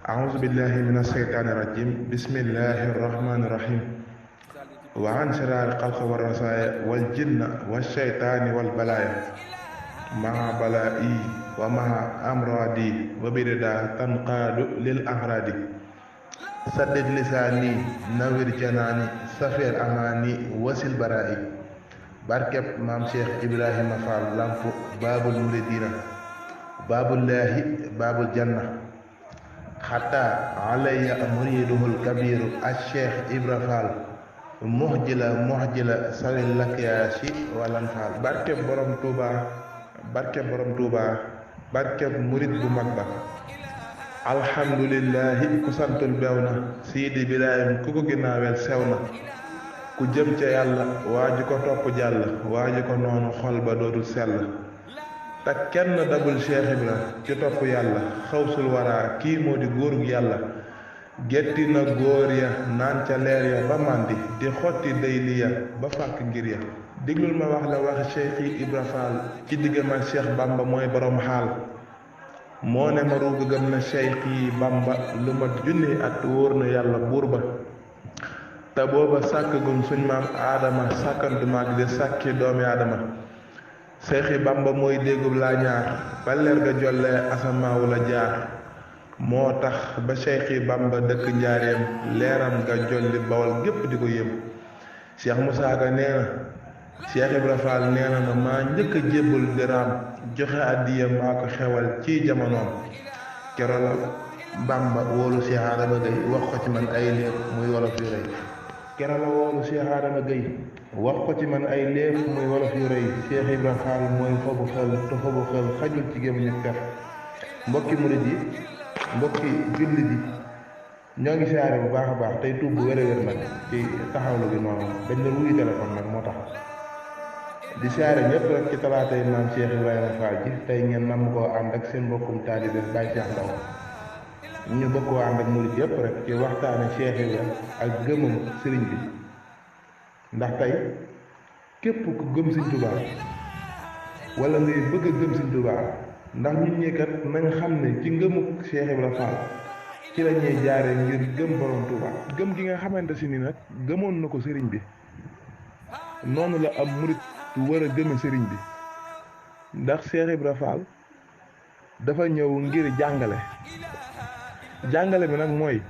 أعوذ بالله من الشيطان الرجيم بسم الله الرحمن الرحيم وعن شرار الخلق والرسايا والجن والشيطان والبلايا مع بلائي ومع أمراضي وبردا تنقاد للأغراض سدد لساني نوير جناني سفير أماني وسل برائي بركب مام شيخ إبراهيم فال لامف باب المريدين باب الله باب الجنة حتى علي مريده الكبير الشيخ إبراهيم فال محجلة سوي لك يا شي والانفال بركب برم توبا barkeb murid bu mag ba alhamdulillahi ku santul beew na siidi Birahim ku ko ginnaaweel sew na ku jëm ca yàlla waa ji ko topp jàll waa ji ko noonu xol ba dootul sell te kenn dabul Cheikh Ibra ci topp yàlla xawsul waraa kii moo di góorug yàlla getti na góor ya naan ca leer ya ba màndi di xotti dayli ya ba fàkk ngir ya diglul ma wax la waxi Cheikh Ibra Fall ci diggam ak Cheikh Bamba mooy borom xaal moo ne ma ruuga gëm na Cheikh Bamba lu mat junni at wóor na yàlla buur ba te booba sàkkagum suñ maam aadama sàkkantuma ak di sàkki doomi aadama Cheikh Bamba mooy déggub laa ñaar ba leer ga jollee asamaawu la jaar moo tax ba Cheikh Bamba dëkk njaareem leeram ga jolli bawal gépp di ko yëm Cheikh Moussa Ka nee na Cheikh Ibra Fall nee na maa njëkk a jébbal diraam joxe àddiya maa ko xewal ci jamonoom keroog la Bamba wóolu Cheikh Adama Gueye wax ko ci man ay léeb muy wolof yu rëy keroog la wóolu Cheikh Adama Gueye wax ko ci man ay léeb muy wolof yu rëy Cheikh Ibra Fall mooy xobu xel te xobu xel xajul ci gémmiñu kat mbokki murid yi mbokki jullit yi ñoo ngi siyaare bu baax a baax tey tuub bu wér-wér nag ci taxawlu gi noonu dañ la wuyu téléphone nag moo tax di siyaare ñëpp rek ci talaatay maam Cheikh Ibrahima Fall ji tey ngeen nam koo ànd ak seen mbokkum taalibe Baye Cheikh Ndaw ñu bëgg koo ànd ak murid yëpp rek ci waxtaane Cheikh Ibrahima ak gëmam sëriñ bi ndax tey képp ku gëm Sëriñ Tuubaa wala ngay bëgg a gëm Sëriñ Tuubaa ndax ñun ñi kat nañ xam ne ci ngëmuk Cheikh Ibrahima Fall ci la ñuy jaare ngir gëm borom Tuubaa gëm gi nga xamante si ni nag gëmoon na ko sëriñ bi noonu la am murid war a gëme sëriñ bi ndax Cheikh Ibra Fall dafa ñëw ngir jàngale bi nag mooy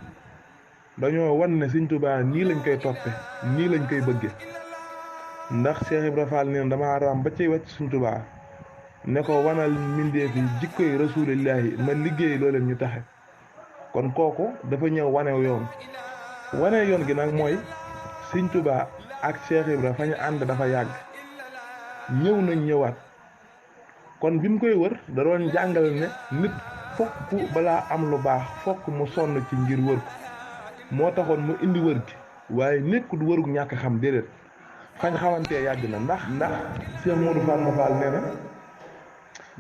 dañoo wan ne Sëriñ Tuubaa nii lañ koy toppe nii lañ koy bëgge ndax Cheikh Ibra Fall nee na dama raam ba ci wàcc Sëriñ Tuubaa ne ko wanal mbindeef yi jikkoy rasulillahi ma liggéey loo leen ñu taxe kon kooku dafa ñëw wane yoon gi nag mooy Sëriñ Tuubaa ak Cheikh Ibra fa ñu ànd dafa yàgg ñëw nañ ñëwaat kon bi mu koy wër da doon jàngale ne nit fokk balaa am lu baax fokk mu sonn ci ngir wër ko moo taxoon mu indi wër gi waaye nekkul wërug ñàkk xam déedéet fañ xamantee yàgg na ndax Cheikh Modou Fatma Fall nee na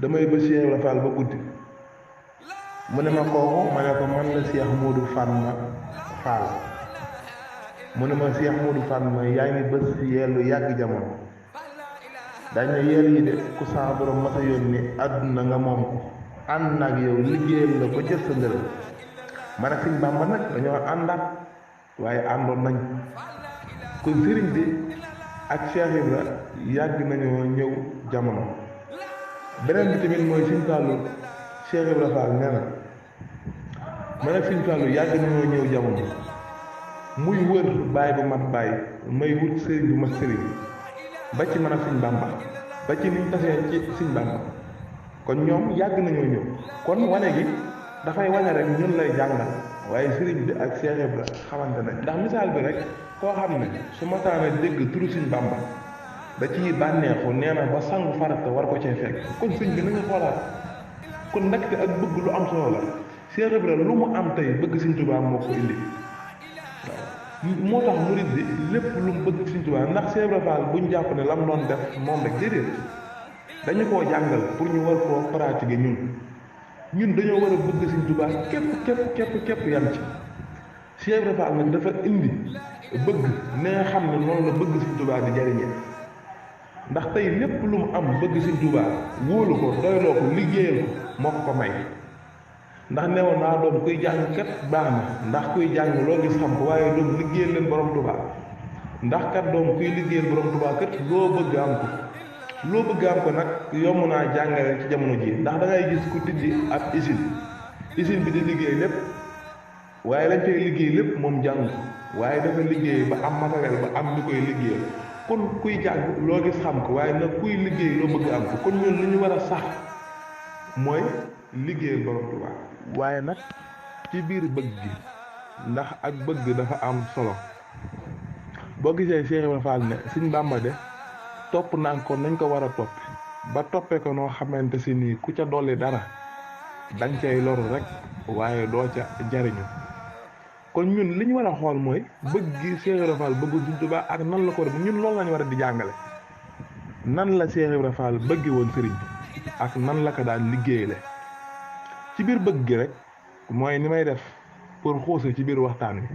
damay ba Cheikh Ibra Fall ba guddi mu ne ma kooku ma ne ko man la Cheikh Modou Fatma Fall mu ne ma Cheikh Modou Fatma yaa ngi bës yeelu yàgg jamono dañ ne yeel yi de ku saa borom masa yónni àdduna nga moom ko ànd nag yow liggéeyal la ko jël sa ngërëm man ak Sëriñ Bàmba nag dañoo àndaat waaye àndoon nañ kon sëriñ bi ak Cheikh Ibra yàgg nañoo ñëw jamono beneen bi tamit mooy Sëriñ Fallu Cheikh Ibra Fall nee na man ak Sëriñ Fallu yàgg nañoo ñëw jamono muy wër baay bu mat baay may wut sëriñ bu mat sëriñ ba ci mën a Sëriñ Bàmba ba ci niñ tasee ci Sëriñ Bàmba kon ñoom yàgg nañoo ñëw kon wane gi dafay wane rek ñun lay jàngal waaye sëriñ bi ak Cheikh Ibra xamante ne ndax misaal bi rek koo xam ne su mataana dégg turu Sëriñ Bàmba da ciy bànneexu nee na ba sangu farata war ko cee fekk kon sëñ bi nañu xoolaat kon ndaxte ak bëgg lu am solo la Cheikh Ibra lu mu am tey bëgg Sëriñ Tuubaa moo ko indi moo tax murid bi lépp lu mu bëgg Sëriñ Tuubaa ndax Cheikh Ibra Fall buñ jàpp ne lam doon def moom rek déedéet dañu koo jàngal pour ñu war koo pratiquer ñun dañoo war a bëgg Sëriñ Tuubaa képp yam ci Cheikh Ibra Fall nag dafa indi bëgg ne nga xam ne noonu la bëgg Sëriñ Tuubaa di jariñee ndax tey lépp lu mu am bëgg Sëriñ Tuubaa wóolu ko doyloo ko liggéeyal ko moo ko may ndax newoon naa doom kuy jàng kat baax na ndax kuy jàng loo gis xam ko waaye doom liggéeyal leen borom Tuubaa ndax kat doom kuy liggéeyal borom Tuubaa kat loo bëgg am ko loo bëgg am ko nag yomb naa jàngale ci jamono ji ndax da ngay gis ku tiddi ab usine bi di liggéey lépp waaye lañ koy liggéey lépp moom jàng ko waaye dafa liggéey ba am matériel ba am ñu koy liggéeyal kon kuy jàng loo gis xam ko waaye nag kuy liggéey loo bëgg am ko kon ñun li ñu war a sax mooy liggéeyal borom Tuubaa waaye nag ci biir bëgg gi ndax ak bëgg dafa am solo boo gisee Cheikh Ibrahima Fall ne Sëñ Bàmba de topp naan ko nañ ko war a topp ba toppee ko noo xamante si nii ku ca dolli dara danga cay loru rek waaye doo ca jariñu kon ñun li ñu war a xool mooy bëgg gi Cheikh Ibrahima Fall bëggul Sëñ Tuubaa ak nan la ko def ñun loolu lañu war a di jàngale nan la Cheikh Ibrahima Fall bëgge woon sëriñ bi ak nan la ko daan liggéeyale ci biir bëgg gi rek mooy ni may def pour xuuse ci biir waxtaan wi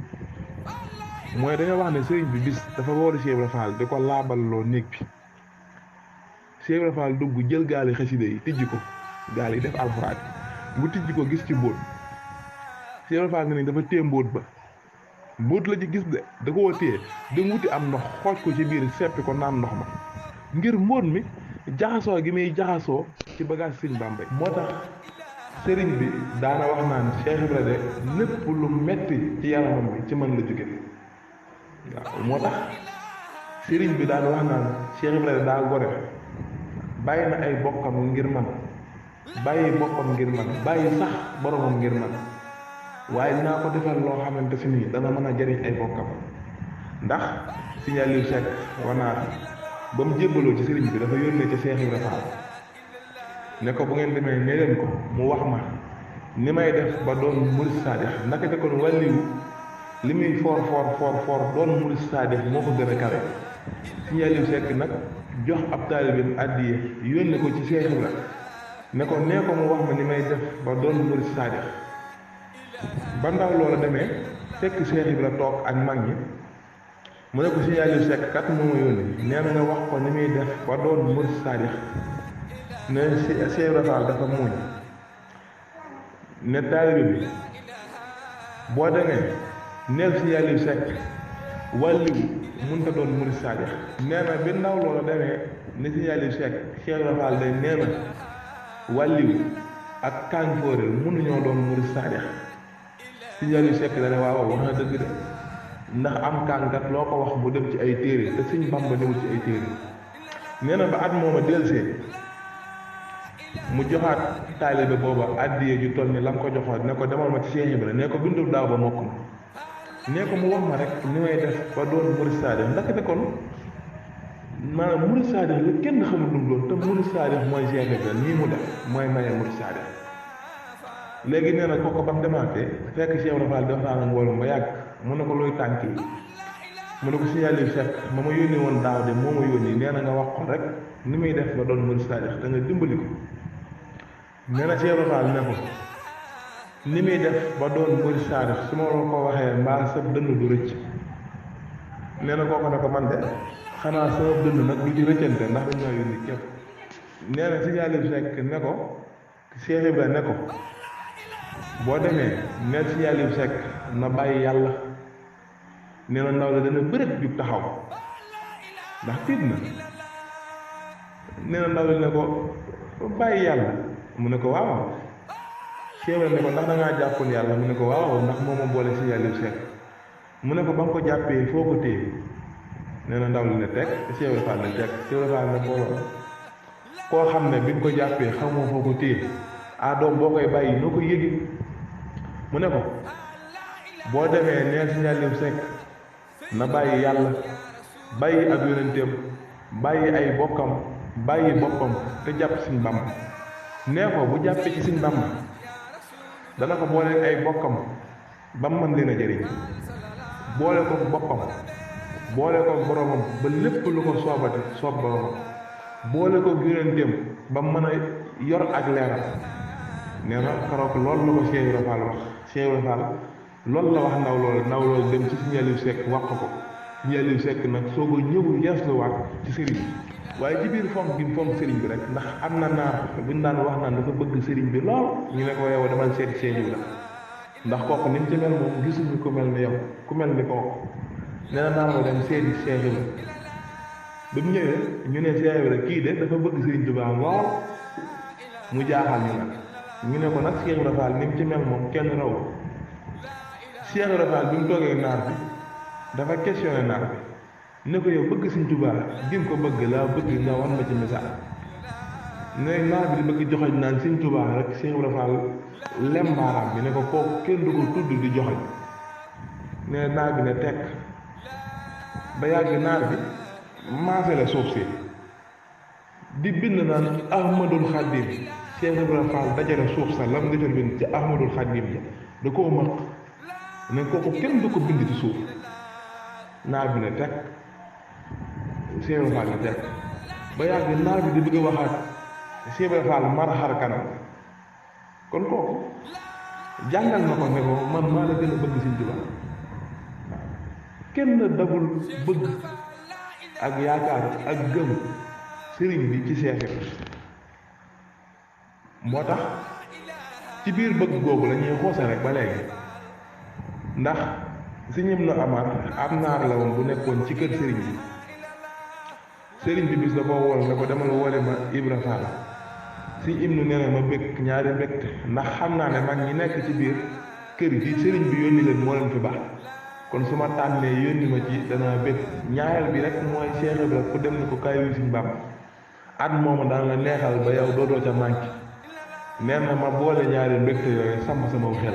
mooy dañoo wax ne sëriñ bi bis dafa woolu Cheikh Ibrahima Fall di ko laabaloo néeg bi Cheikh Ibrahima Fall dugg jël gaali xasida yi tijji ko gaal yi def alxuraan bu tijji ko gis ci mbóot Cheikh Ibrahima Fall ne ni dafa téye mbóot ba mbóot la ci gis de da koo téye dem wuti am ndox xooj ko ci biir seppi ko naan ndox ma ngir mbóot mi jaxasoo gi muy jaxasoo ci bagage Sëriñ Bàmba moo tax sëriñ bi daana wax naan Cheikh Ibrahima de lépp lu metti ci yaramam bi ci man la jóge waaw moo tax sëriñ bi daana wax naan Cheikh Ibrahima daa gore bàyyi na ay bokkam ngir man bàyyi boppam ngir man bàyyi sax boromam ngir man waaye dinaa ko defal loo xamante si nii dana mën a jariñ ay bokkam ndax Sëriñ Aliou Seck wanaar ba mu jébbaloo ci sëriñ bi dafa yónnee ca Cheikh Ibrahima Fall ne ko bu ngeen demee ne leen ko mu wax ma ni may def ba doon murid saadix naka te kon wàlliwu li muy for doon murid saadix moo ko gën a kawe Sëriñ Aliou Seck nag jox ab taalibeem àddiye yónne ko ci Cheikh Ibrahima ne ko nee ko mu wax ma ni may def ba doon murid saadix ba ndaw loola demee fekk Cheikh Ibrahima toog ak mag ñi mu ne ko Sëriñ Aliou Seck kat moo ma yónni nee na nga wax ko ni muy def ba doon murid saadix ne Cheikh Ibrahima Fall dafa muuñ ne taalibe bi boo demee neel Sëriñ Aliou Seck wàlliwu mënta doon murid saadix nee na bi ndaw loola demee ne Sëriñ Aliou Seck Cheikh Ibrahima Fall day nee na wàlliwu ak kànfoore mënuñoo doon murid saadix Sëriñ Aliou Seck da ne waaw wax na dëgg de ndax am kàngat loo ko wax mu dem ci ay téere te Sëriñ Bàmba newul ci ay téere nee na ba at mooma delsee mu joxaat taalibe booba àddiyee ju toll ni la nga ko joxoon ne ko demal ma ci Cheikh Ibrahima ne ko bindu daaw ba mokk ma ne ko mu wax ma rek ni may def ba doon murid saadix ndaxte kon maanaam murid saadix la kenn xamul lu mu doon te murid saadix mooy Cheikh Ibrahima nii mu def mooy maye murid saadix léegi nee na kooku ba mu demaatee fekk Cheikh Ibrahima Fall def naa la mbooloo ba yàgg mu ne ko looy tànk yi mu ne ko Sëriñ Aliou Seck ma ma yónni woon daaw de moo ma yónni nee na nga wax ko rek ni muy def ba doon murid saadix da nga dimbali ko nee na Cheikh Ibrahima Fall ne ko ni muy def ba doon murid saadix su ma la ko waxee mbaa sa dënn du rëcc nee na kooku ne ko man de xanaa sama dënn nag du ci rëccante ndax dañ maa yónni képp nee na Sëriñ Aliou Seck ne ko Cheikh Ibrahima ne ko boo demee neel Sëriñ Aliou Seck na bàyyi yàlla nee na ndaw la dana bërët jug taxaw ndax tiit na nee na ndaw la ne ko bàyyi yàlla mu ne ko waaw Cheikh Ibrahima ne ko ndax da ngaa jàppoon yàlla mu ne ko waaw ndax moo ma boole Sëriñ Aliou Seck mu ne ko ba nga ko jàppee foo ko téye nee na ndaw li ne teg Cheikh Ibrahima Fall ne teg Cheikh Ibrahima Fall ne booloo koo xam ne bi nga ko jàppee xamoo foo ko téye doom boo koy bàyyi noo koy yëgi mu ne ko boo demee neel Sëriñ Aliou Seck na bàyyi yàlla bàyyi ab yonenteem bàyyi ay bokkam bàyyi boppam te jàpp Sëriñ Bàmba nee ko bu jàppee ci Sëriñ Bàmba dana ko boole ay bokkam ba mu mën leen a jëriñ boole ko boppam boole ko boromam ba lépp lu ko soobati soob boromam boole ko yonenteem ba mu mën a yor ak leeral nee na keroog loolu la ko Cheikh Ibrahima Fall wax Cheikh Ibrahima Fall loolu la wax ndaw loolu dem ci Sëriñ Aliou Seck wax ko Sëriñ Aliou Seck nag soo ko ñëw yeesluwaat ci sëriñ waaye ci biir fonk gi fonk sëriñ bi rek ndax am na naar buñ daan wax naan dafa bëgg sëriñ bi lool ñu ne ko yow dama seeti Cheikh Ibra ndax kooku ni mu ci mel moom gisuñu ku mel ni yow ku mel ni kooku nee na naar ma dem seeti Cheikh Ibra ba mu ñëwee ñu ne Cheikh Ibra kii de dafa bëgg sëriñ Tuubaa lool mu jaaxal ñu nag ñu ne ko nag Cheikh Ibra Fall ni mu ci mel moom kenn raw Cheikh Ibra Fall bi mu toogee naar bi dafa questionné naar bi ne ko yow bëgg sëriñ Tuubaa gi nga ko bëgg laa bëgg nga wan ma ci misaal ne naar bi di bëgg joxoñ naan sëriñ Tuubaa rek Cheikh Ibra Fall lem baaraam bi ne ko kooku kenn du ko tudd di joxoñ ne naar bi ne tekk ba yàgg naar bi maasale suuf si di bind naan Ahmadul Xadim Cheikh Ibra Fall dajale suuf sa lam nga bind ci Ahmadul Xadim ja da koo maq ne kooku kenn du ko bind ci suuf naar bi ne tekk Cheikh Ibra Fall ne tekk ba yàgg naar bi di bëgg a waxaat Cheikh Ibra Fall mar xar kanam kon kooku jàngal na ko ne ko man maa la gën a bëgg Sëriñ Tuubaa kenn dabul bëgg ak yaakaar ak gëm sëriñ bi ci Cheikh Ibra moo tax ci biir bëgg googu la ñuy xoose rek ba léegi ndax Sëriñ Ibnu Amar am naar la woon bu nekkoon ci kër sëriñ bi bis da koo wool ne ko demal woole ma Ibra Fall Sëriñ Ibnu nee na ma bëgg ñaari mbégte ndax xam naa ne mag ñi nekk ci biir kër gi sëriñ bi yónni leen moo leen fi baax kon su ma tànnee yónni ma ci danaa bëgg ñaareel bi rek mooy Cheikh Ibra ku dem ne ko kaay wi Sëriñ Bàmba at moomu daan la neexal ba yow dootoo ca manqué nee na ma boole ñaari mbégte yooyu sàmm sama xel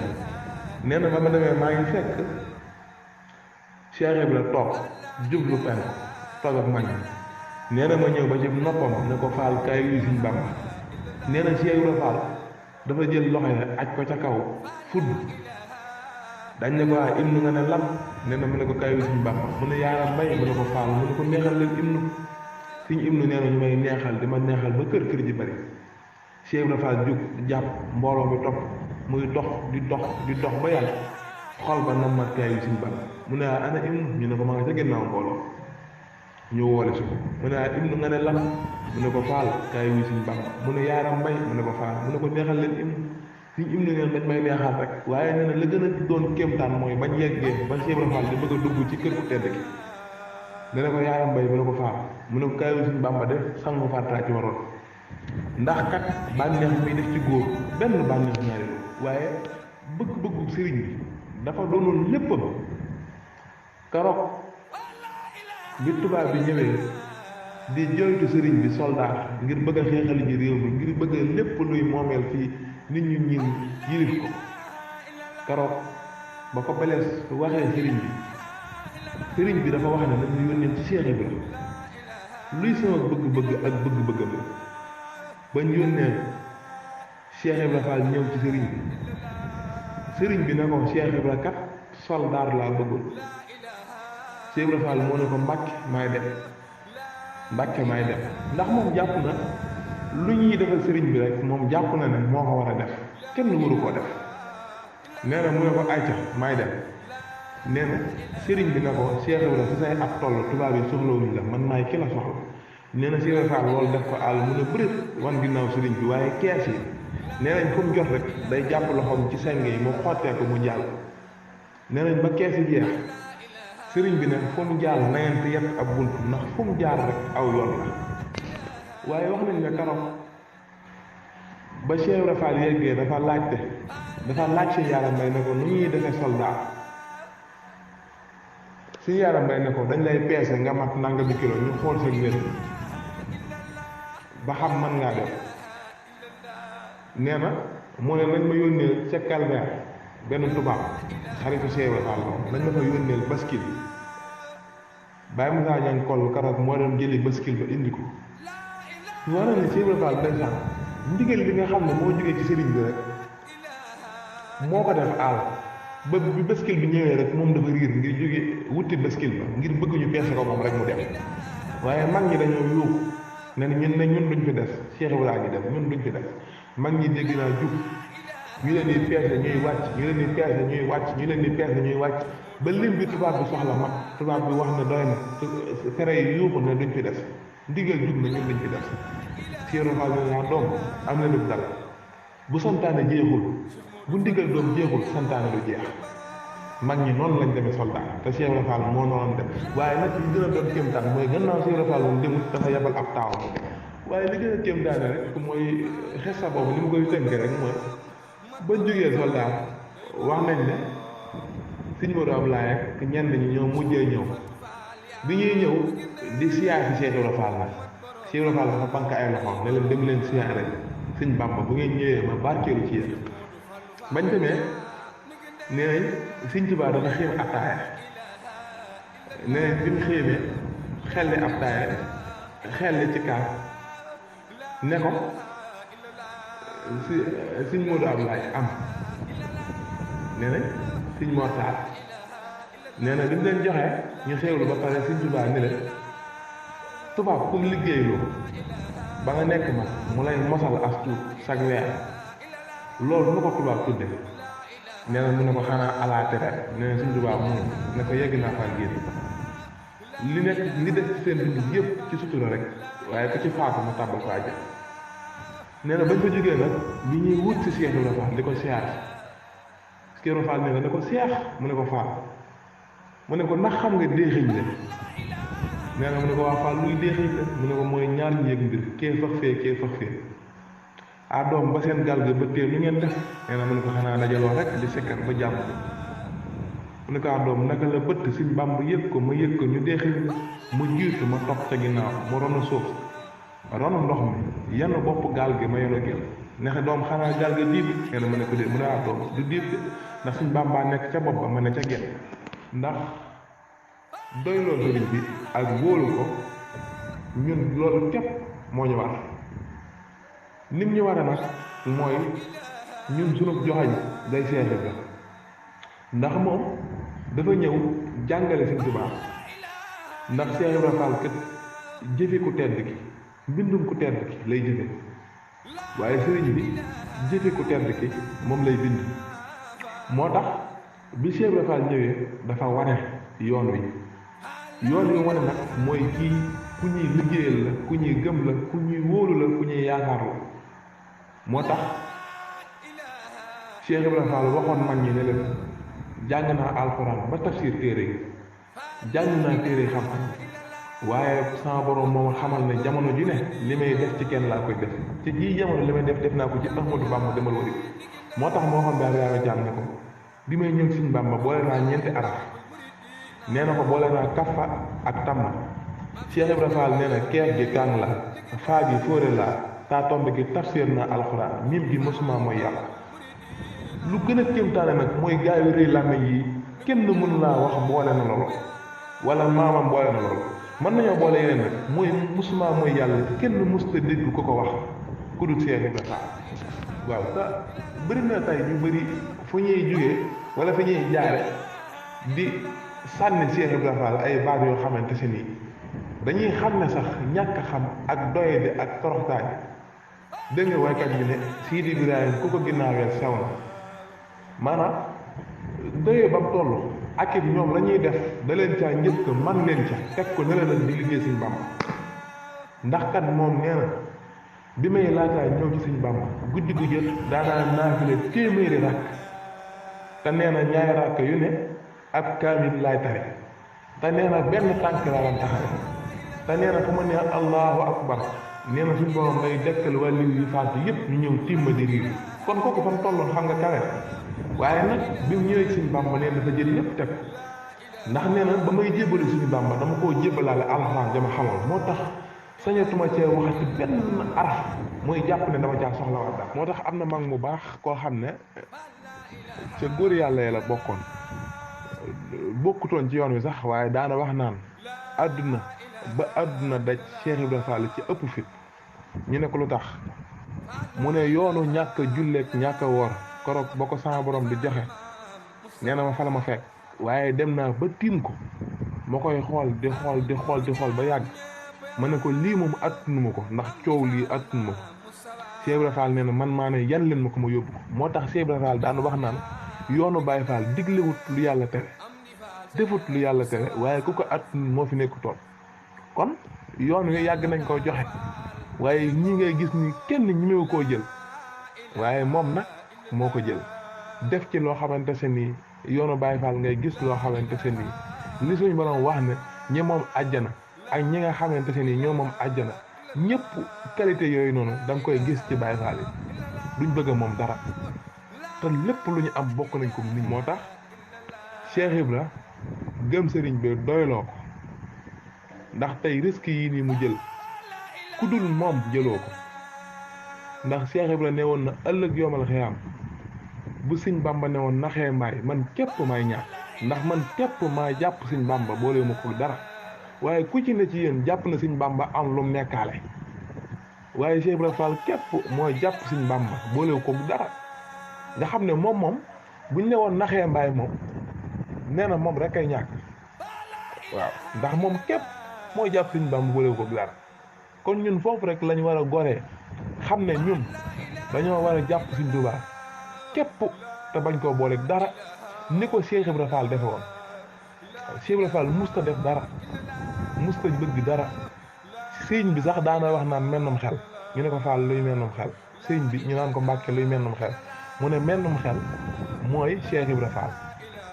nee na ba ma demee maa ngi fekk Cheikh Ibra toog jublu penk toog ak mag ñi nee na ma ñëw ba ci noppam ne ko Fall kaay wi Sëriñ Bàmba nee na Cheikh Ibra Fall dafa jël loxo yi aj ko ca kaw fudd dañ ne ko waa Ibnu nga ne lam nee na mu ne ko kaay wi Sëriñ Bàmba mu ne yaaram mbay mu ne ko Fall mu ne ko neexal leen Ibnu Sëriñ Ibnu nee na ñu may neexal di ma neexal ba kër ji bari Cheikh Ibra Fall jóg jàpp mbooloo mi topp muy dox di dox ba yàlla xol ba nam mat kaay wi Sëriñ Bàmba mu ne ana Ibnu ñu ne ko ma nga ca ginnaaw mbooloo ñu woole si ko mu ne Ibnu nga ne lan mu ne ko Fall kaay wi Sëriñ Bàmba mu ne yaaram mbay mu ne ko Fall mu ne ko neexal leen Ibnu Sëriñ Ibnu neen dañ may neexal rek waaye nee na la gën a doon kéemtaan mooy bañ yeggee ba Cheikh Ibra Fall di bëgg a dugg ci kër ku tedd gi ne na ko yaaram mbay mu ne ko Fall mu ne ko kaay wi Sëriñ Bàmba def sangu fartaa ci waroon ndax kat bànneex muy def ci góor benn bànneex ñaari waaye bëgg-bëggu sëriñ bi dafa doonoon léppam karoog bi tubaab bi ñëwee di joytu sëriñ bi soldat ngir bëgg a xeexali ji réew mi ngir bëgg a lépp luy moomeel fii nit ñu ñin yilif ko karoog ba ko belees waxee sëriñ bi dafa wax ne nañu yónnee ci Cheikh Ibra luy sama bëgg-bëgg ak bëgg-bëggam bañ yónnee Cheikh Ibra Fall ñëw ci sëriñ bi ne ko Cheikh Ibra kat soldaar laa bëggoon Cheikh Ibra Fall moo ne ko Mbàkke maay dem ndax moom jàpp na lu ñuy defal sëriñ bi rek moom jàpp na ne moo ko war a def kenn waru koo def nee na mu ne ko ayca maay dem nee na sëriñ bi ne ko Cheikh Ibra fi say ab toll tubaab yi soxlawuñ la man maay ki la soxla nee na Cheikh Ibra Fall loolu def ko àll mu ne bërit wan ginnaaw sëriñ bi waaye kees yi nee nañ fu mu jot rek day jàpp loxoom ci seng yi mu xottee ko mu jàll nee nañ ba kees yi jeex sëriñ bi ne fu mu jàll na ngeen te yett ab bunt ndax fu mu jaar rek aw yoon la waaye wax nañ ne karoog ba Cheikh Ibra Fall yeggee dafa laaj si Yaaram Mbay ne ko nu ñuy defee soldat si Yaaram Mbay ne ko dañ lay peese nga mat nangami kilo ñu xool sa wér ba xam mën ngaa def nee na moo ne nañ ma yónneel ca Calvaire benn tubaab xaritu Cheikh Ibra Fall nañ ma fa yónneel baskil Baye Moussa Diagne koll karoog moo doon jëli baskil ba indi ko ñu war ne Cheikh Ibra Fall ndeysaan ndigal li nga xam ne moo jógee ci sëriñ bi rek moo ko def àll ba bi baskil bi ñëwee rek moom dafa riir ngir jóge wuti baskil ba ngir bëgg ñu peese ko moom rek mu dem waaye mag ñi dañoo yuuxu ne ñun duñ fi des Cheikh Ibra ngi def ñun duñ fi des mag ñi dégg naa jub ñu leen di peese ñuy wàcc ñu leen di peese ñuy wàcc ñu leen di peese ñuy wàcc ba lim bi tubaab bi soxla mag tubaab bi wax ne doy na fere yi yuuxu ne duñ fi des ndigal jub na ñun lañ ci def Cheikh Ibra Fall ne doom am na lu dal bu santaane jeexul bu ndigal doom jeexul santaane du jeex mag ñi noonu lañ demee soldat te Cheikh Ibra Fall moo noonu def waaye nag li gën a doon kéemtaan mooy gannaaw Cheikh Ibra Fall moom demut dafa yebal ab taawam waaye li gën a kéemtaane rek mooy xesa boobu li mu koy tënk rek mooy bañ jógee soldat wax nañ ne Sëñ Modou Abdoulaye ak ñenn ñi ñoo mujjee ñëw bi ñuy ñëw di siyaare si Cheikh Ibra Fall nag Cheikh Ibra Fall dafa bank ay loxoom ne leen dem leen siyaare Sëñ Bàmba bu ngeen ñëwee ma barkeelu ci yéen bañ demee nee nañ Sëñ Tuubaa dafa xiim attaaya nee nañ bi mu xiimee xel li attaaya xel li ci kaas ne ko Sëñ Modou Abdoulaye am nee nañ Sëñ Mor Tall nee na li mu leen joxee ñu xewlu ba pare Sëñ Tuubaa ne leen tubaab kum liggéeyloo ba nga nekk ma mu lay mosal as tuut sag weer loolu nu ko tubaab tudde nee na mu ne ko xanaa alaatere nee na Sëñ Tuubaa mu ne ko yegg naa faa génn li nekk li def ci seen dund yëpp ci sutura rek waaye ku ci faatu ma tàbbal ko àjjana nee na bañ fa jógee nag bi ñuy wut si Cheikh Ibra Fall di ko siyaar Cheikh Ibra Fall nee na ne ko seex mu ne ko faal mu ne ko ndax xam nga déexiñ la nee na mu ne ko waa faal luy déexiñ la mu ne ko mooy ñaar ñu yëg mbir kee fax fee ah doom ba seen gal ga ba tee nu ngeen def nee na mu ne ko xanaa dajaloo rek di sekkar ba jàmm mu ne ko ah doom naka la bëtt Sëñ Bàmba yëg ko ma yëg ko ñu déexiñ la ma jiitu ma topp ca ginnaaw mu ronu suuf ronu ndox mi yenn bopp gaal gi ma yeno gel nexe doom xanaa gaal ga diib nee na mu ne ko dee mu ne ah doom du diib de ndax Sëñ Bàmba nekk ca bopp ba ma ne ca genn ndax doyloo sëriñ bi ak wóolu ko ñun loolu képp moo ñu war nim ñu war a nag mooy ñun sunu joxañ day Seex Ibra ndax moom dafa ñëw jàngale Sëñ Tuubaa ndax Seex Ibra Fall kat jëfe ku tedd ki mbindum ku tedd ki lay jëfe waaye sëriñ bi jëfe ku tedd ki moom lay bind moo tax bi Cheikh Ibra Fall ñëwee dafa wane yoon wi wane nag mooy kii ku ñuy liggéeyal la ku ñuy gëm la ku ñuy wóolu la ku ñuy yaakaar la moo tax Cheikh Ibra Fall waxoon mag ñi ne leen jàng naa alxuraan ba tafsir téere yi jàng naa téere yi xam-xam waaye sama borom moom xamal ne jamono ju ne li may def ci kenn laa koy def ci jii jamono li may def naa ko ci Ahmadou Bamba demal wari moo tax moo xam daal yaa jàng ne ko bi may ñëw Sëñ Bàmba boole naa ñeenti araf nee na ko boole naa kaffa ak tamma Cheikh Ibra Fall nee na keef gi kàng la faa gi fóore la taa tombe gi tafsir naa alxuraan mim gi mosuma mooy yàlla lu gën a kéemtaane nag mooy gaay yu rëy làmmiñ yi kenn mënu laa wax boole na loolu wala maamam boole na loolu mën nañoo boole yeneen rek mooy mosuma mooy yàlla kenn mësta dégg ko ko wax ku dul Cheikh Ibra Fall waaw te bëri na tey ñu bëri fu ñuy jógee wala fu ñuy jaare di sànni Cheikh Ibra Fall ay baat yoo xamante si nii dañuy xam ne sax ñàkk xam ak doyade ak toroxtaay dégg nga waykat bi ne Sidi Ibrahima ku ko ginnaawee sew na maanaam doyee ba mu toll ak it ñoom la ñuy def da leen caa njëkk man leen ca teg ko ne la di liggéey Sëñ Bàmba ndax kat moom nee na bi may laataa ñëw ci Sëñ Bàmba guddi gu jot daanaa naafile téeméeri rakk te nee na ñaari rakk yu ne ab kaamil laay tari te nee na benn tànk laa daan taxawe te nee na fu ma nee allahu akbar nee na suñ borom day dekkal wàllu yi faatu yëpp ñu ñëw timma di riir kon kooku fa mu tolloon xam nga kawe waaye nag bi mu ñëwee Sëñ Bàmba nee na dafa jël lépp teg ndax nee na ba may jébbalu Sëñ Bàmba dama koo jébbalaale alxuraan dama xamal moo tax sañatuma cee waxati benn araf mooy jàpp ne dama caa soxla war daal moo tax am na mag mu baax koo xam ne ca góor yàlla yi la bokkutoon ci yoon wi sax waaye daana wax naan àdduna ba àdduna daj Cheikh Ibra Fall ci ëpp fit ñu ne ko lu tax mu ne yoonu ñàkk a julleek ñàkk a woor koroog ba ko sama borom di joxe nee na ma fa la ma fekk waaye dem naa ba tiim ko ma koy xool di xool ba yàgg ma ne ko lii moom attunuma ko ndax coow lii attunuma ko Cheikh Ibra Fall nee na man maa ne yan leen ma ko ma yóbbu ko moo tax Cheikh Ibra Fall daan wax naan yoonu Baye Fall diglewut lu yàlla tere defut lu yàlla tere waaye ku ko attun moo fi nekk tool kon yoon wi yàgg nañ koo joxe waaye ñi ngay gis ni kenn ñemewu koo jël waaye moom nag moo ko jël def ci loo xamante se nii yoonu Baay Faal ngay gis loo xamante se nii li suñ borom wax ne ñi moom àjjana ak ñi nga xamante se nii ñoo moom àjjana ñëpp qualité yooyu noonu da nga koy gis ci Baay Faal yi duñ bëgg moom dara te lépp lu ñu am bokk nañ ko nit moo tax Cheikh Ibra gëm sëriñ bi doyloo ko ndax tey risque yi nii mu jël ku dul moom jëloo ko ndax Cheikh Ibra ne woon na ëllëg yomal xiyaam bu Sëñ Bamba ne woon naxee mbaay man képp maay ñàkk ndax man képp maa jàpp Sëñ Bamba boole ma ko dara waaye ku ci ne ci yéen jàpp na Sëñ Bamba am lu mu nekkaale waaye Cheikh Ibra Fall képp mooy jàpp Sëñ Bamba boole ko dara nga xam ne moom buñ ne woon naxee mbaay moom nee na moom rek ay ñàkk waaw ndax moom képp mooy jàpp Sëñ Bamba boole ko dara kon ñun foofu rek lañ war a goree xam ne ñun dañoo war a jàpp Sëñ Tuubaa képp te bañ koo booleeg dara ni ko Cheikh Ibra Fall defe woon Cheikh Ibra Fall musta def dara musta bëgg dara sëñ bi sax daana wax naan mennum xel ñu ne ko Fall luy mennum xel sëñ bi ñu naan ko Mbàkke luy mennum xel mu ne mennum xel mooy Cheikh Ibra Fall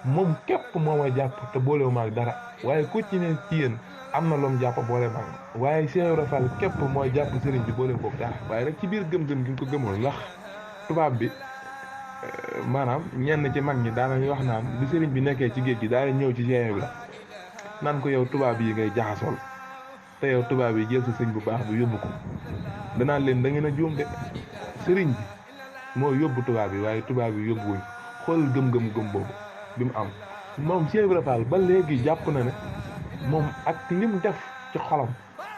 moom képp moo may jàpp te boolewu ma ak dara waaye ku ci ne ci yéen am na loom jàpp boole ma waaye Cheikh Ibra Fall képp mooy jàpp sëriñ bi boole ko dara waaye rek ci biir gëm-gëm gi nga ko gëmoon ndax tubaab bi maanaam ñenn ci mag ñi daanañu wax naan bi sëriñ bi nekkee ci géej gi daana ñëw ci Cheikh Ibra naan ko yow tubaab yi ngay jaxasool te yow tubaab yi jël sa sëñ bu baax bi yóbbu ko danaan leen da ngeen a juum de sëriñ bi moo yóbbu tubaab yi waaye tubaab yi yóbbuwuñ xool gëm-gëm boobu bi mu am moom Cheikh Ibra Fall ba léegi jàpp na ne moom ak lim def ci xolam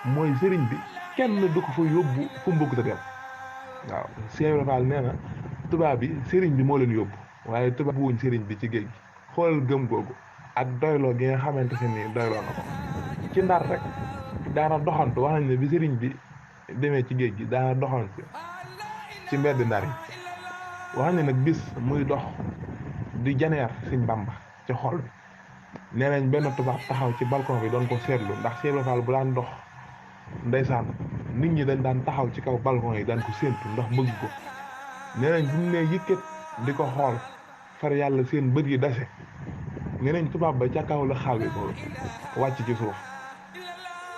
mooy sëriñ bi kenn du ko fa yóbbu fu mu bëgg a dem waaw Cheikh Ibra Fall nee na tubaab bi sëriñ bi moo leen yóbbu waaye tubaab wuñ sëriñ bi ci géej gi xool gëm googu ak doyloo gi nga xamante ne nii doyloo na ko ci Ndar rek daana doxantu wax nañ ne bi sëriñ bi demee ci géej gi daana doxantu ci mbedd Ndar yi wax nañ nag bis muy dox di janeer Sëñ Bamba ci xol bi nee nañ benn tubaab taxaw ci balcon bi doon ko seetlu ndax Cheikh Ibra Fall bu daan dox ndeysaan nit ñi dañ daan taxaw ci kaw balcon yi daan ko séentu ndax bëgg ko nee nañ bu ñu nee yëkkat di ko xool far yàlla seen bët yi dase nee nañ tubaab ba ca kaw la xaal bi ko wàcc ci suuf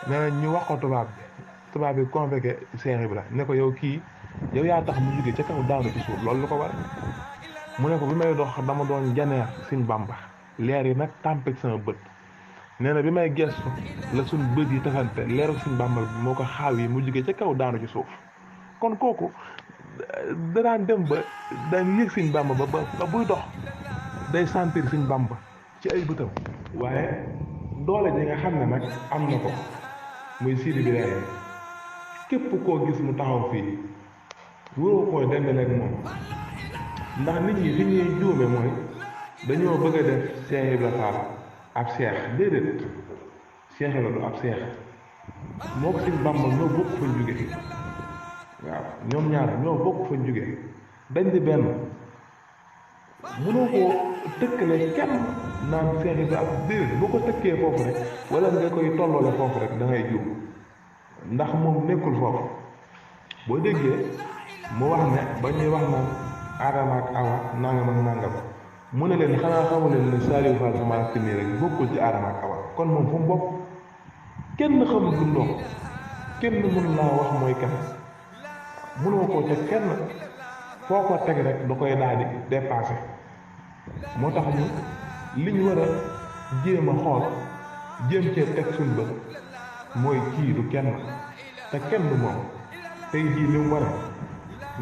nee nañ ñu wax ko tubaab bi convoqué Cheikh Ibra ne ko yow kii yow yaa tax mu jóge ca kaw daanu ci suuf loolu lu ko war mu ne ko bi may dox dama doon janeer Sëñ Bamba leer yi nag tàmpeeg sama bët nee na bi may gestu la suñ bët yi tafante leeru Sëñ Bamba bi moo ko xaaw yi mu jóge ca kaw daanu ci suuf kon kooku danaan dem ba daan yëg Sëñ Bamba ba buy dox day sentir Sëñ Bamba ci ay bëtam waaye doole ji nga xam ne nag am na ko muy Sidi bi leer képp koo gis mu taxaw fii wóoroo koo dendaleeg moom ndax nit ñi fi ñuy juume mooy dañoo bëgg a def Cheikh Ibra Fall ab seex déedéet Cheikh Ibra du ab seex moo ko Sëñ Bamba ñoo bokk fañ jóge waaw ñoom ñaar ñoo bokk fañ jóge dañ di benn mënoo koo tëkkale kenn naan Cheikh Ibra ab déedéet boo ko tëkkee foofu rek wala nga koy tolloole foofu rek da ngay juum ndax moom nekkul foofu boo déggee mu wax ne ba ñuy wax naan Adama ak Awa nangam ak nangam mu ne leen xanaa xamu leen ne Saliou Fall sama rakk nii rek bokkul ci Adama ak Awa kon moom fu mu bokk kenn xamul lu ndox kenn mënu laa wax mooy kan mënoo koo teg kenn foo ko teg rek da koy daal di dépassé moo tax ñu liñ war a jéem a xool jéem cee teg suñ bët mooy kii du kenn te kenn du moom tey jii li mu war a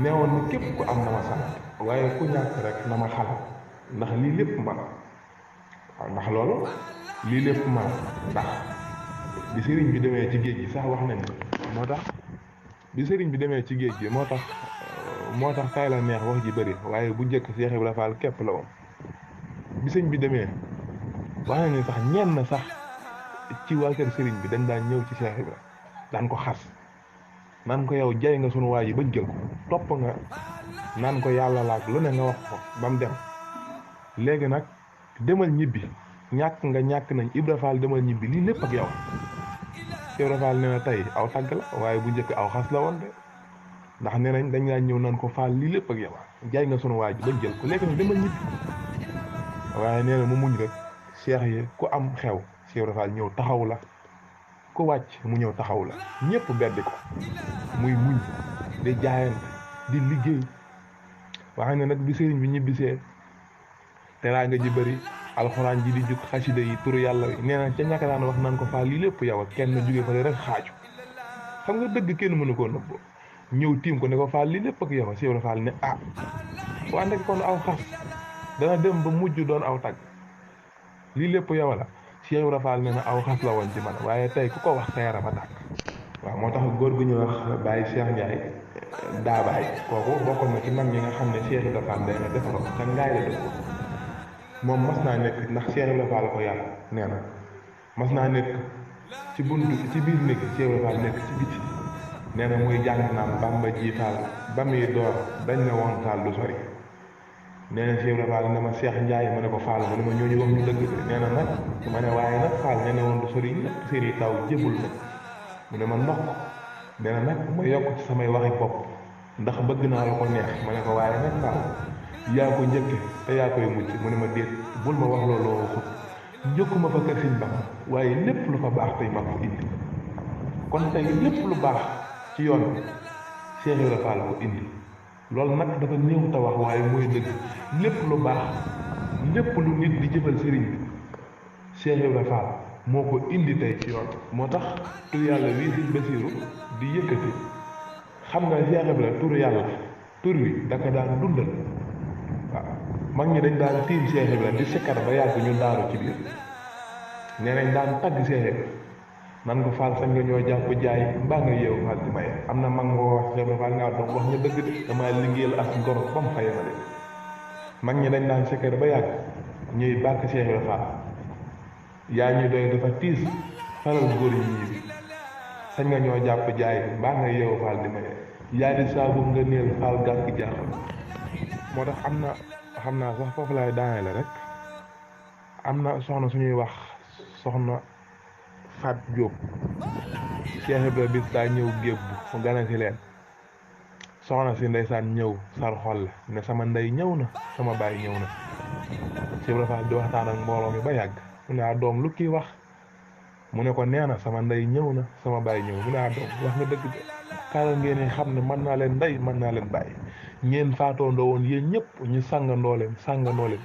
neewoon na képp ku am na ma sant waaye ku ñàkk rek na ma xalaat ndax lii lépp man waaw ndax loolu lii lépp man ndax bi sëriñ bi demee ci géej gi sax wax nañ moo tax bi sëriñ bi demee ci géej gi moo tax tay la neex wax ji bëri waaye bu njëkk Cheikh Ibra Fall képp la woon bi sëñ bi demee wax nañ sax ñenn sax ci waa kër sëriñ bi dañ daan ñëw ci Cheikh Ibra daan ko xas naan ko yow jay nga sunu waa ji bañ jël ko topp nga naan ko yàlla laaj lu ne nga wax ko ba mu dem léegi nag demal ñibbi ñàkk nañ Ibra Fall demal ñibbi lii lépp ak yow Cheikh Ibra Fall nee na tey aw tàgg la waaye bu njëkk aw xas la woon de ndax nee nañ dañ laa ñëw naan ko Fall lii lépp ak yow jaay nga sunu waaj bañ jël ko léegi nag demal ñibbi waaye nee na mu muñ rek cheikh yi ku am xew Cheikh Ibra Fall ñëw taxaw la ku wàcc mu ñëw taxaw la ñëpp beddi ko muy muñ di jaayante di liggéey waaye ne nag bi sëriñ bi ñibbisee teraanga ji bëri alxuraan ji di jug xasida yi turu yàlla yi nee na ca ñàkk daan wax naan ko Fall lii lépp yow ak kenn jóge fa rek xaaju xam nga dëgg kenn mënu koo nëbb ñëw tiim ko ne ko Fall lii lépp ak yow Cheikh Ibra Fall ne ah waa ndek kon aw xas dana dem ba mujj doon aw tagg lii lépp yow la Cheikh Ibra Fall ne na aw xas la woon ci man waaye tey ku ko wax sa yaram a tàkk waaw moo tax góor gu ñu wax Baye Cheikh Ndiaye daabaay kooku bokkoon na ci mag ñi nga xam ne Cheikh Ibra Fall day na defaroo te ngaay la dëkk moom mas naa nekk ndax Cheikh Ibra Fall ko yàlla nee na mas naa nekk ci buntu ci biir néeg Cheikh Ibra Fall nekk ci biti nee na muy jàng naan Bamba ji Fall ba muy door dañ ne woon Fall du sori nee na Cheikh Ibra Fall ne ma Cheikh Ndiaye ma ne ko Fall mu ne ma ñooñu wax ñu dëgg nee na nag ma ne waaye nag Fall nee na woon du sori ñëpp seeni taw jébul nag mu ne ma ndox nee na nag ma yokk ci samay waxi bopp ndax bëgg naa la ko neex ma ne ko waaye nag Fall yaa ko njëkke te yaa koy mucc mu ne ma déet bul ma wax loolu waxut njëkkuma fa kër Sëñ Bamba waaye lépp lu fa baax tey ma ko indi kon tey lépp lu baax ci yoon bi Cheikh Ibra Fall ko indi loolu nag dafa néew ta wax waaye mooy dëgg lépp lu baax lépp lu nit di jëfal sëriñ bi Cheikh Ibra Fall moo ko indi tey ci yoon moo tax tur yàlla wii Sëñ Basiiru di yëkkati xam nga Cheikh Ibra tur yàlla tur wi da ko daan dundal waaw mag ñi dañ daan tiim Cheikh Ibra di sikkar ba yàgg ñu daaru ci biir nee nañ daan tagg Cheikh Ibra nan ko Fall sañ nga ñoo jàpp jaay mbaa nga yeewu Fall di maye am na mag moo wax Cheikh Ibra Fall ngaa doon wax nga dëgg de damaa liggéeyal as ngor ba mu faye ma de mag ñi dañ daan sikkar ba yàgg ñuy bàkk Cheikh Ibra Fall yaa ñu doy dafa tiis faral góor yi ñii bi sañ nga ñoo jàpp jaay mbaa nga yeewu Fall di maye yaa di saabu nga neel Fall gàkk jaaxal moo tax am na xam naa sax foofu laay daanele rek am na soxna suñuy wax soxna Fat Diop Cheikh Ibra bis daa ñëw gébbu mu gane si leen soxna si ndeysaan ñëw sar xol la ne sama ndey ñëw na sama baay ñëw na Cheikh Ibra Fall di waxtaan ak mbooloo mi ba yàgg mu ne doom lu kii wax mu ne ko nee na sama ndey ñëw na sama baay ñëw mu ne doom wax nga dëgg de xaaral ngeen xam ne mën naa leen ndey mën naa leen bàyyi ngeen faatoondoo woon yéen ñëpp ñu sàngandoo leen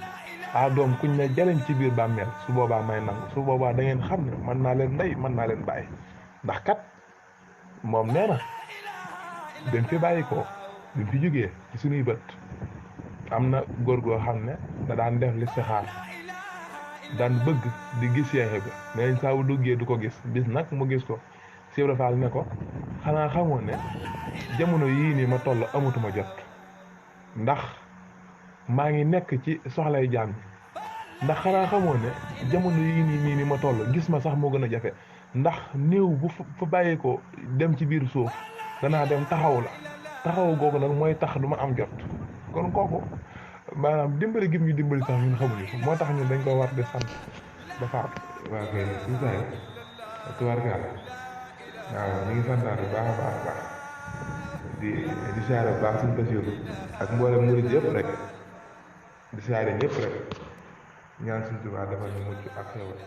doom kuñ ne jaleñ ci biir bàmmeel su boobaa may nangu su boobaa da ngeen xam ne mën naa leen ndey mën naa leen bàyyi ndax kat moom nee na dañ fi bàyyi ko duñ fi jógee ci suñuy bët am na góor goo xam ne da daan def listixaar daan bëgg di gis Cheikh Ibra nee nañ saa bu duggee du ko gis bis nag mu gis ko Cheikh Ibra Fall ne ko xanaa xamoon ne jamono yii nii ma toll amatuma jot ndax maa ngi nekk ci soxlay jaam yi ndax xanaa xamoon ne jamono yii nii ma toll gis ma sax moo gën a jafe ndax néew bu fa bàyyi ko dem ci biir suuf danaa dem taxaw la taxaw googu nag mooy tax du ma am jot kon kooku maanaam dimbali gim ñu dimbali sax ñun xamuñu ko moo tax ñun dañ ko war di sant ba faatu waa kay suñu saa yi tubaarkaal waaw ñu ngi santaat bu baax a baax di siyaare bu baax suñu Basiiru ak mboolem murid yëpp rek di siyaare ñëpp rek ñaan suñu Tuubaa dafa ñu mucc ak xewal